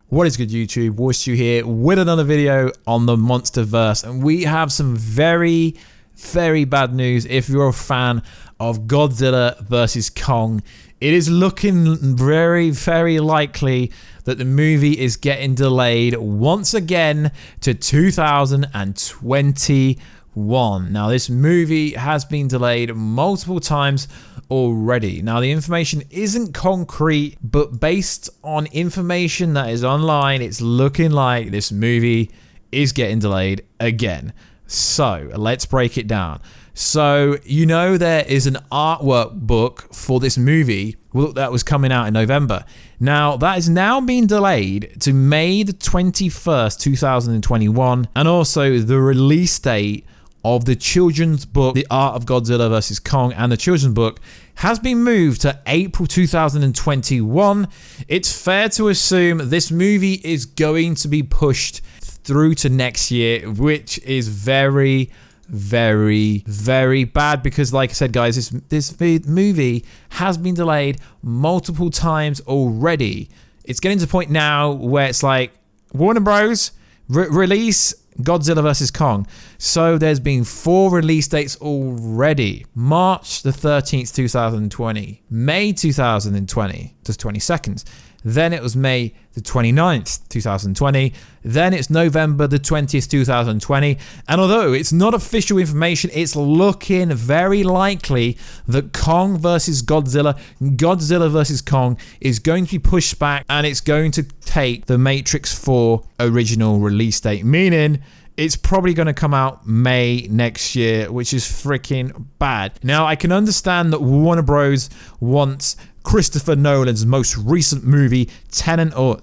What is good, YouTube? Warstu here with another video on the Monsterverse, and we have some very bad news if you're a fan of Godzilla vs Kong. It is looking very likely that the movie is getting delayed once again to 2021. Now, this movie has been delayed multiple times already. Now, the information isn't concrete, but based on information that is online, it's looking like this movie is getting delayed again. So let's break it down. So, you know, there is an artwork book for this movie that was coming out in November. Now, that is now being delayed to May the 21st, 2021, and also the release date of the children's book, The Art of Godzilla vs Kong, and the children's book has been moved to April 2021. It's fair to assume this movie is going to be pushed through to next year, which is very bad because, like I said, guys, this movie has been delayed multiple times already. It's getting to the point now where it's like, Warner Bros. Release Godzilla vs Kong. So there's been 4 release dates already. March the 13th, 2020. May 2020, just 20 seconds. Then it was May the 29th, 2020. Then it's November the 20th, 2020. And although it's not official information, it's looking very likely that Kong versus Godzilla, Godzilla versus Kong is going to be pushed back, and it's going to take the Matrix 4 original release date, meaning it's probably going to come out May next year, which is freaking bad. Now, I can understand that Warner Bros. Wants Christopher Nolan's most recent movie, Tenet, or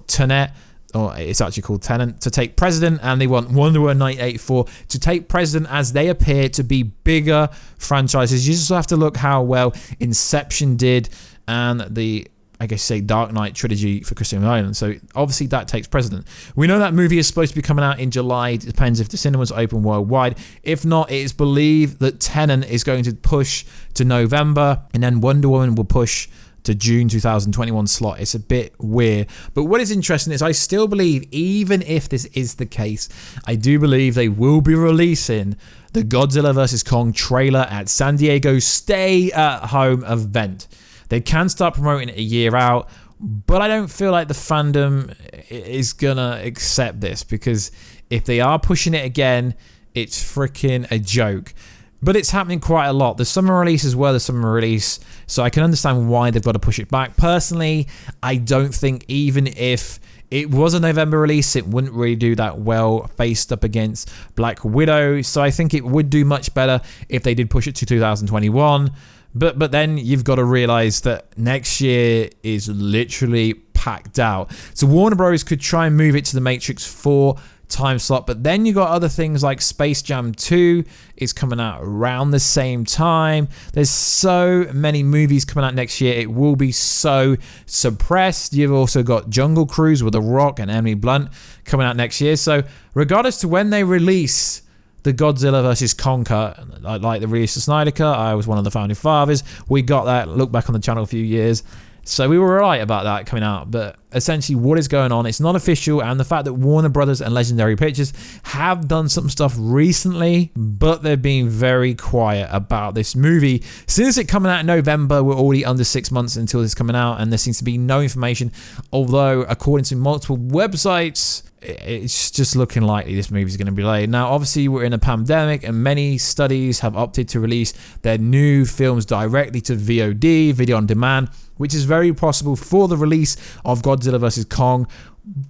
it's actually called Tenet, to take precedent, and they want Wonder Woman 1984 to take precedent as they appear to be bigger franchises. You just have to look how well Inception did and the, I guess, say, Dark Knight trilogy for Christopher Nolan. So obviously that takes precedent. We know that movie is supposed to be coming out in July. It depends if the cinemas are open worldwide. If not, it is believed that Tenet is going to push to November, and then Wonder Woman will push to June 2021 slot. It's a bit weird. But what is interesting is I still believe, even if this is the case, I do believe they will be releasing the Godzilla vs Kong trailer at San Diego Stay at Home event. They can start promoting it a year out, but I don't feel like the fandom is gonna accept this, because if they are pushing it again, it's freaking a joke. But it's happening quite a lot. The summer release as well, the summer release, so I can understand why they've got to push it back. Personally, I don't think even if it was a November release, it wouldn't really do that well faced up against Black Widow. So I think it would do much better if they did push it to 2021. But then you've got to realize that next year is literally packed out. So Warner Bros. Could try and move it to the Matrix 4 time slot, but then you got other things like Space Jam 2 is coming out around the same time. There's so many movies coming out next year, it will be so suppressed. You've also got Jungle Cruise with The Rock and Emily Blunt coming out next year. So regardless to when they release the Godzilla vs Kong cut, like the release of Snyder Cut, I was one of the founding fathers. We got that. Look back on the channel a few years. So we were right about that coming out, but essentially what is going on, it's not official, and the fact that Warner Brothers and Legendary Pictures have done some stuff recently, but they're being very quiet about this movie. Since it coming out in November, we're already under 6 months until it's coming out, and there seems to be no information, although according to multiple websites, it's just looking likely this movie is going to be delayed. Now, obviously, we're in a pandemic, and many studies have opted to release their new films directly to VOD, video on demand, which is very possible for the release of Godzilla vs Kong.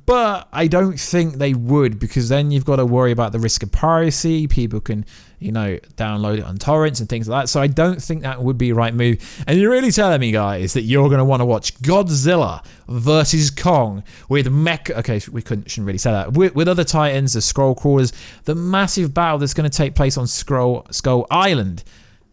But I don't think they would, because then you've got to worry about the risk of piracy. People can, you know, download it on torrents and things like that. So I don't think that would be the right move. And you're really telling me, guys, that you're going to want to watch Godzilla vs Kong with mech... Okay, shouldn't really say that. With other titans, the Skrull Crawlers, the massive battle that's going to take place on Skull Island.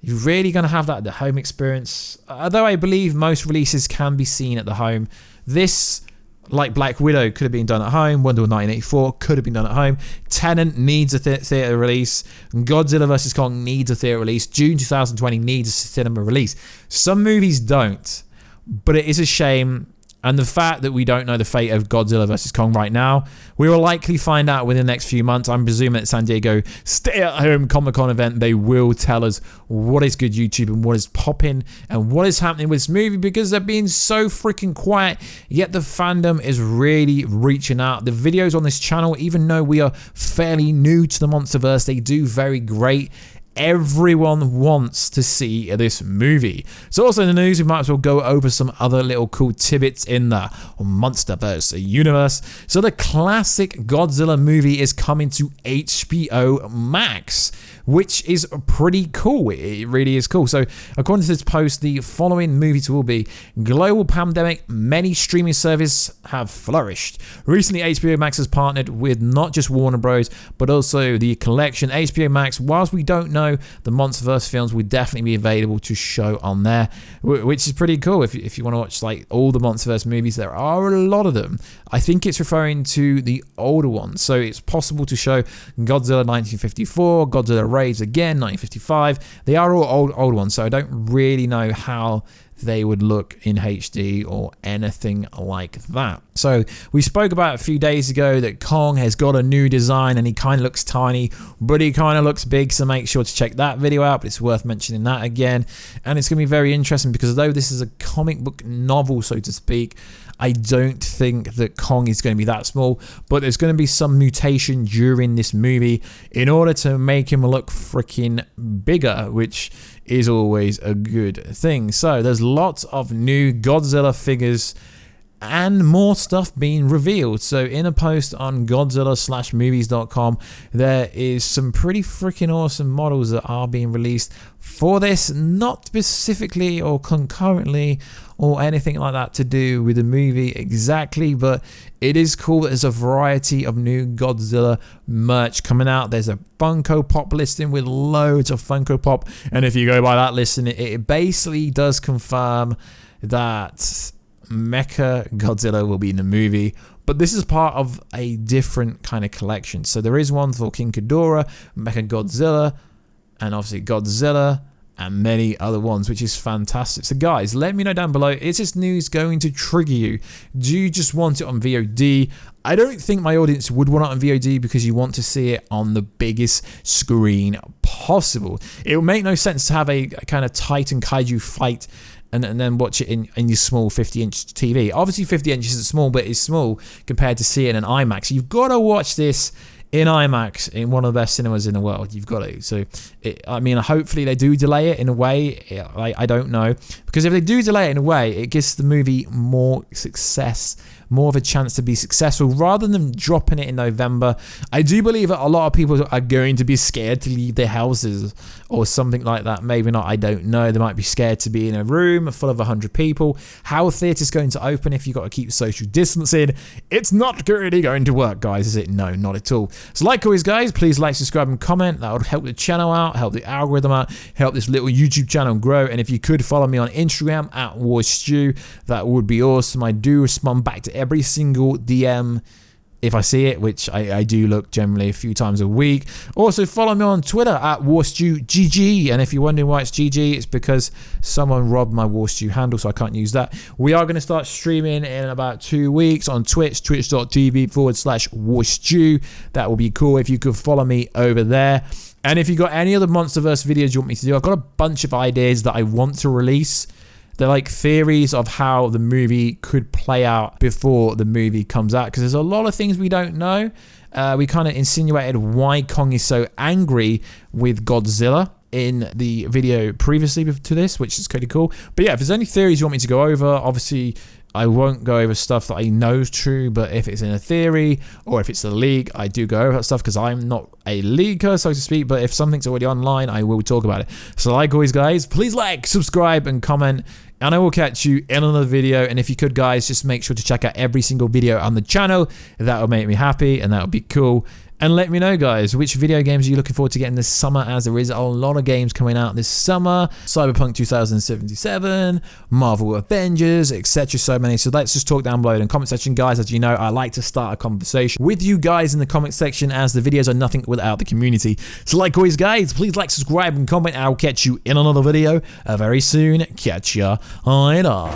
You're really going to have that at the home experience. Although I believe most releases can be seen at the home. This, like Black Widow, could have been done at home. Wonder Woman 1984 could have been done at home. Tenet needs a theatre release. Godzilla vs Kong needs a theatre release. June 2020 needs a cinema release. Some movies don't. But it is a shame. And the fact that we don't know the fate of Godzilla vs. Kong right now, we will likely find out within the next few months. I'm presuming at San Diego stay-at-home Comic-Con event, they will tell us what is good YouTube and what is popping and what is happening with this movie, because they're being so freaking quiet, yet the fandom is really reaching out. The videos on this channel, even though we are fairly new to the Monsterverse, they do very great. Everyone wants to see this movie. So also in the news, we might as well go over some other little cool tidbits in the Monsterverse universe. So the classic Godzilla movie is coming to HBO Max, which is pretty cool. It really is cool. So according to this post, the following movies will be: global pandemic, many streaming services have flourished. Recently, HBO Max has partnered with not just Warner Bros, but also the collection. HBO Max, whilst we don't know the Monsterverse films, will definitely be available to show on there, which is pretty cool. If you want to watch like all the Monsterverse movies, there are a lot of them. I think it's referring to the older ones. So it's possible to show Godzilla 1954, Godzilla Raids again, 1955. They are all old ones, so I don't really know how they would look in HD or anything like that. So we spoke about a few days ago that Kong has got a new design and he kind of looks tiny, but he kind of looks big, so make sure to check that video out, but it's worth mentioning that again. And it's going to be very interesting because although this is a comic book novel, so to speak, I don't think that Kong is going to be that small, but there's going to be some mutation during this movie in order to make him look freaking bigger, which is always a good thing. So there's lots of new Godzilla figures and more stuff being revealed. So in a post on Godzilla/movies.com, there is some pretty freaking awesome models that are being released for this, not specifically or concurrently or anything like that to do with the movie exactly, but it is cool that there's a variety of new Godzilla merch coming out. There's a Funko Pop listing with loads of Funko Pop, and if you go by that listing, it basically does confirm that Mecha Godzilla will be in the movie, but this is part of a different kind of collection. So there is one for King Ghidorah, Mecha Godzilla, and obviously Godzilla, and many other ones, which is fantastic. So guys, let me know down below, is this news going to trigger you? Do you just want it on VOD? I don't think my audience would want it on VOD because you want to see it on the biggest screen possible. It would make no sense to have a kind of Titan Kaiju fight and then watch it in your small 50-inch TV. Obviously 50 inches isn't small, but it's small compared to see it in an IMAX. You've got to watch this in IMAX in one of the best cinemas in the world. You've got to. So, I mean, hopefully they do delay it in a way. I don't know. Because if they do delay it in a way, it gives the movie more success, more of a chance to be successful rather than dropping it in November. I do believe that a lot of people are going to be scared to leave their houses or something like that. Maybe not, I don't know. They might be scared to be in a room full of 100 people. How a theatre's going to open if you've got to keep social distancing? It's not really going to work, guys, is it? No, not at all. So like always, guys, please like, subscribe, and comment. That would help the channel out, help the algorithm out, help this little YouTube channel grow. And if you could follow me on Instagram at Warstu, that would be awesome. I do respond back to every single DM if I see it, which I do look generally a few times a week. Also follow me on Twitter at WarstuGG, and if you're wondering why it's GG, it's because someone robbed my Warstu handle, so I can't use that. We are going to start streaming in about 2 weeks on Twitch, twitch.tv/Warstu. That will be cool if you could follow me over there. And if you got any other Monsterverse videos you want me to do, I've got a bunch of ideas that I want to release. They're like theories of how the movie could play out before the movie comes out, because there's a lot of things we don't know. We kind of insinuated why Kong is so angry with Godzilla in the video previously to this, which is pretty cool. But yeah, if there's any theories you want me to go over, obviously I won't go over stuff that I know is true, but if it's in a theory or if it's a leak, I do go over that stuff because I'm not a leaker, so to speak. But if something's already online, I will talk about it. So like always, guys, please like, subscribe, and comment, and I will catch you in another video. And if you could, guys, just make sure to check out every single video on the channel. That will make me happy, and that would be cool. And let me know, guys, which video games are you looking forward to getting this summer, as there is a lot of games coming out this summer. Cyberpunk 2077, Marvel Avengers, etc. So many. So let's just talk down below in the comment section, guys. As you know, I like to start a conversation with you guys in the comment section, as the videos are nothing without the community. So like always, guys, please like, subscribe, and comment. I'll catch you in another video very soon. Catch ya later.